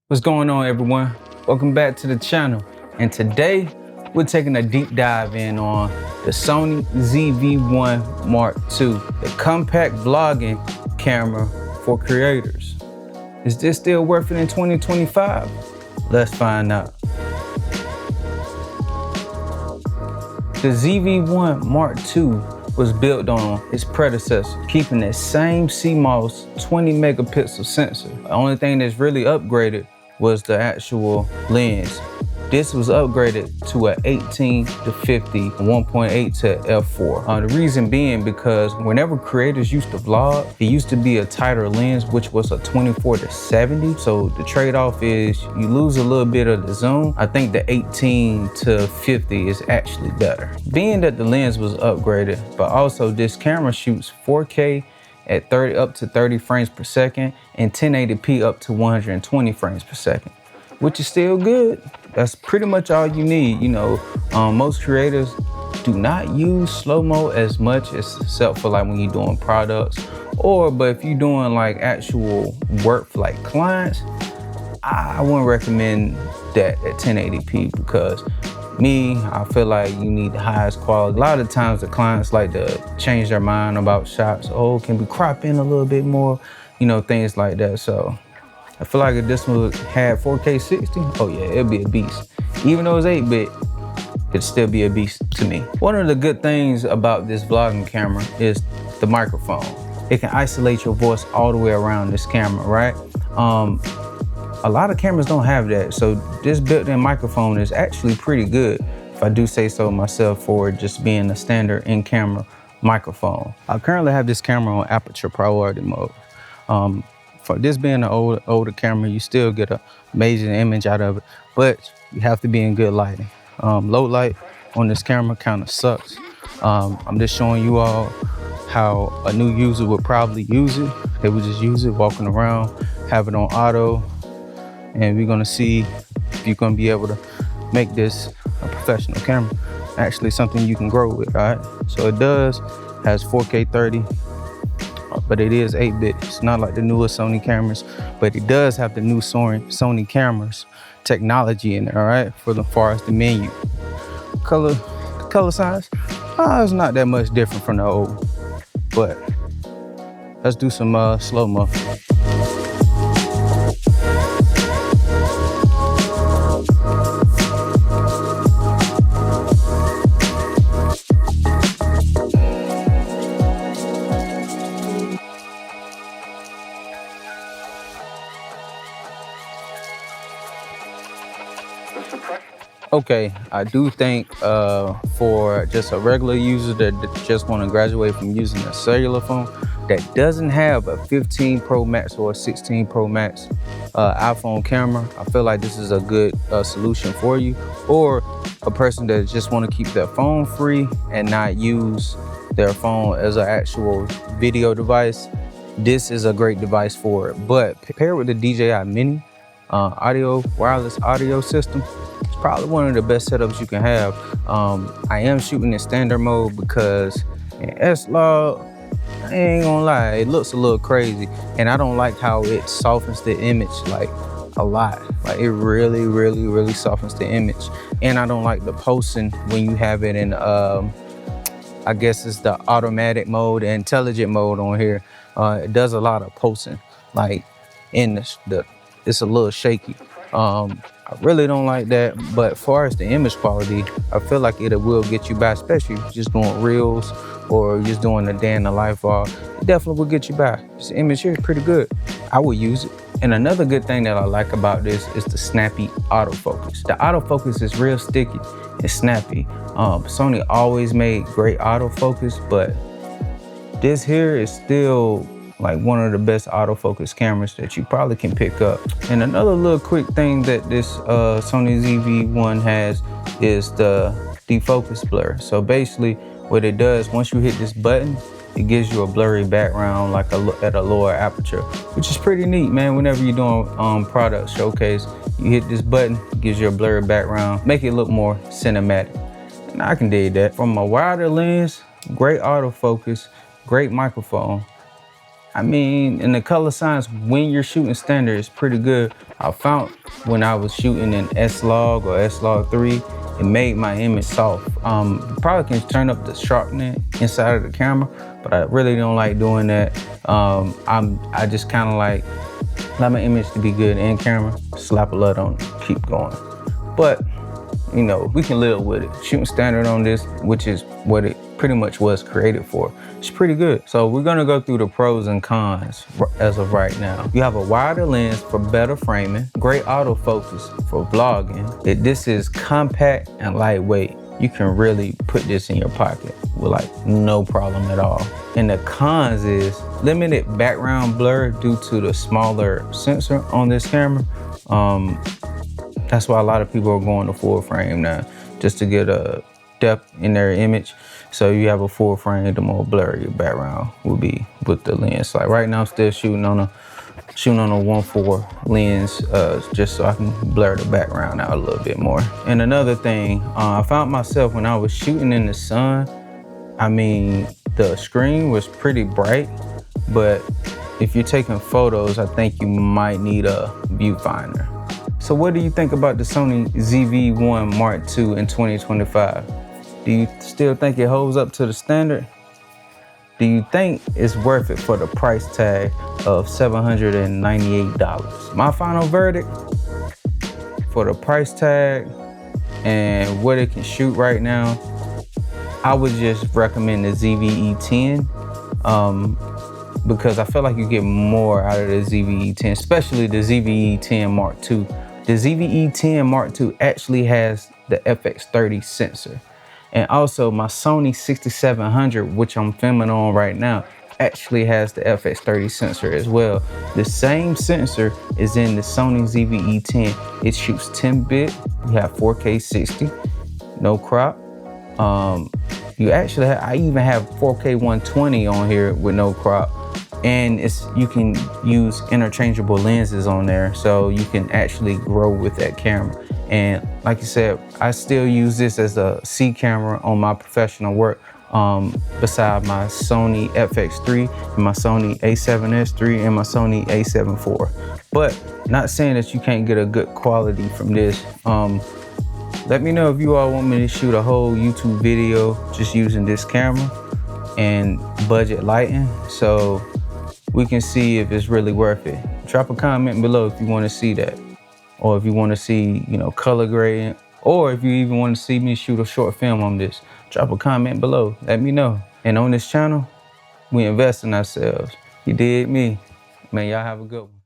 What's going on, everyone? Welcome back to the channel. And today we're taking a deep dive in on the Sony ZV-1 Mark II, the compact vlogging camera for creators. Is this still worth it in 2025? Let's find out. The ZV-1 Mark II was built on its predecessor, keeping that same CMOS 20 megapixel sensor. The only thing that's really upgraded was the actual lens. This was upgraded to a 18 to 50, 1.8 to f4. The reason being because whenever creators used to vlog, it used to be a tighter lens, which was a 24 to 70. So the trade-off is you lose a little bit of the zoom. I think the 18 to 50 is actually better. Being that the lens was upgraded, but also this camera shoots 4K at up to 30 frames per second and 1080p up to 120 frames per second, which is still good. That's pretty much all you need. You know, most creators do not use slow-mo as much except for like when you're doing products but if you're doing like actual work for like clients, I wouldn't recommend that at 1080p because I feel like you need the highest quality. A lot of times the clients like to change their mind about shots. Oh, can we crop in a little bit more? You know, things like that. So I feel like if this one had 4K 60, oh yeah, it'd be a beast. Even though it's 8-bit, it'd still be a beast to me. One of the good things about this vlogging camera is the microphone. It can isolate your voice all the way around this camera, right? A lot of cameras don't have that, so this built-in microphone is actually pretty good, if I do say so myself, for just being a standard in-camera microphone. I currently have this camera on aperture priority mode. For this being an older camera, you still get an amazing image out of it, but you have to be in good lighting. Low light on this camera kind of sucks. I'm just showing you all how a new user would probably use it. They would just use it walking around, have it on auto, and we're gonna see if you're gonna be able to make this a professional camera, actually something you can grow with, all right? So it has 4K 30, but it is 8-bit. It's not like the newest Sony cameras, but it does have the new Sony cameras technology in there, all right? For as far as the menu. Color size, it's not that much different from the old, but let's do some slow-mo. Okay, I do think for just a regular user that just want to graduate from using a cellular phone that doesn't have a 15 Pro Max or a 16 Pro Max iPhone camera, I feel like this is a good solution for you. Or a person that just want to keep their phone free and not use their phone as an actual video device, this is a great device for it. But paired with the DJI Mini wireless audio system, it's probably one of the best setups you can have. I am shooting in standard mode because in S-Log, I ain't gonna lie, it looks a little crazy, and I don't like how it softens the image like a lot. Like it really, really, really softens the image. And I don't like the posing when you have it in I guess it's the automatic mode, the intelligent mode on here. It does a lot of posing, like in it's a little shaky. I really don't like that, but as far as the image quality, I feel like it will get you by, especially if you're just doing reels or just doing a day in the life vlog. It definitely will get you by. This image here is pretty good. I would use it. And another good thing that I like about this is the snappy autofocus. The autofocus is real sticky and snappy. Sony always made great autofocus, but this here is still like one of the best autofocus cameras that you probably can pick up. And another little quick thing that this Sony ZV-1 has is the defocus blur. So basically what it does, once you hit this button, it gives you a blurry background like at a lower aperture, which is pretty neat, man. Whenever you're doing product showcase, you hit this button, it gives you a blurry background, make it look more cinematic. And I can dig that. From a wider lens, great autofocus, great microphone. I mean, and the color science when you're shooting standard is pretty good. I found when I was shooting in S-Log or S-Log 3, it made my image soft. Probably can turn up the sharpness inside of the camera, but I really don't like doing that. I just kind of like my image to be good in camera, slap a LUT on it, keep going. But, you know, we can live with it. Shooting standard on this, which is what it pretty much was created for, it's pretty good. So we're gonna go through the pros and cons as of right now. You have a wider lens for better framing, great autofocus for vlogging. This is compact and lightweight. You can really put this in your pocket with like no problem at all. And the cons is limited background blur due to the smaller sensor on this camera. That's why a lot of people are going to full frame now, just to get a depth in their image. So you have a full frame, the more blurry your background will be with the lens. Like right now I'm still shooting on a 1.4 lens, just so I can blur the background out a little bit more. And another thing, I found myself when I was shooting in the sun, I mean, the screen was pretty bright, but if you're taking photos, I think you might need a viewfinder. So what do you think about the Sony ZV-1 Mark II in 2025? Do you still think it holds up to the standard? Do you think it's worth it for the price tag of $798? My final verdict, for the price tag and what it can shoot right now, I would just recommend the ZV-E10 because I feel like you get more out of the ZV-E10, especially the ZV-E10 Mark II. The ZV-E10 Mark II actually has the FX30 sensor. And also my Sony 6700, which I'm filming on right now, actually has the FX30 sensor as well. The same sensor is in the Sony ZV-E10. It shoots 10-bit, you have 4K 60, no crop. You actually I even have 4K 120 on here with no crop. And you can use interchangeable lenses on there, so you can actually grow with that camera. And like you said, I still use this as a C camera on my professional work, beside my Sony FX3 and my Sony a7S III and my Sony a7 IV. But not saying that you can't get a good quality from this. Let me know if you all want me to shoot a whole YouTube video just using this camera and budget lighting, so we can see if it's really worth it. Drop a comment below if you want to see that, or if you want to see, you know, color grading, or if you even want to see me shoot a short film on this. Drop a comment below, let me know. And on this channel, we invest in ourselves. You dig me? Man, y'all have a good one.